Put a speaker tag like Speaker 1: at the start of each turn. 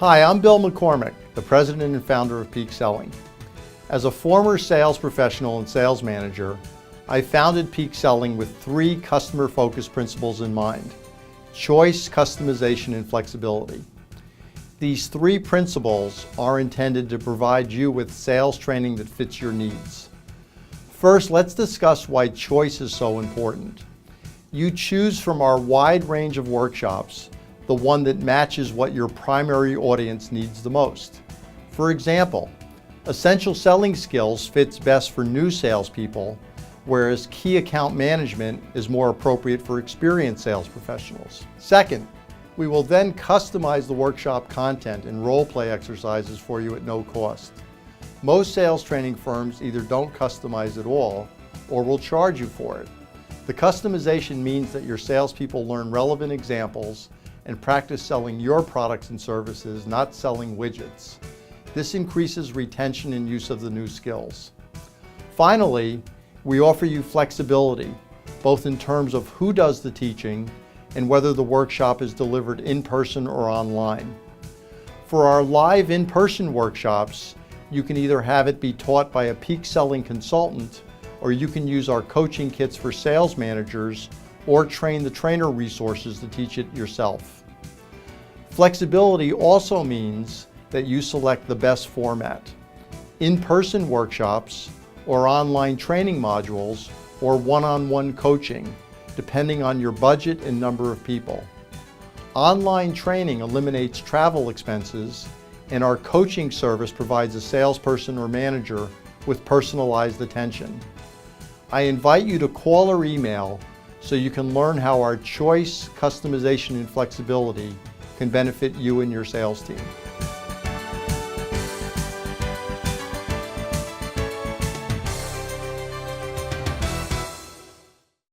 Speaker 1: Hi, I'm Bill McCormick, the president and founder of Peak Selling. As a former sales professional and sales manager, I founded Peak Selling with 3 customer-focused principles in mind: choice, customization, and flexibility. These 3 principles are intended to provide you with sales training that fits your needs. First, let's discuss why choice is so important. You choose from our wide range of workshops the one that matches what your primary audience needs the most. For example, essential selling skills fits best for new salespeople, whereas key account management is more appropriate for experienced sales professionals. Second, we will then customize the workshop content and role-play exercises for you at no cost. Most sales training firms either don't customize at all or will charge you for it. The customization means that your salespeople learn relevant examples and practice selling your products and services, not selling widgets. This increases retention and use of the new skills. Finally, we offer you flexibility, both in terms of who does the teaching and whether the workshop is delivered in person or online. For our live in-person workshops, you can either have it be taught by a Peak Selling consultant, or you can use our coaching kits for sales managers or train the trainer resources to teach it yourself. Flexibility also means that you select the best format: in-person workshops or online training modules or one-on-one coaching, depending on your budget and number of people. Online training eliminates travel expenses, and our coaching service provides a salesperson or manager with personalized attention. I invite you to call or email so you can learn how our choice, customization, and flexibility can benefit you and your sales team.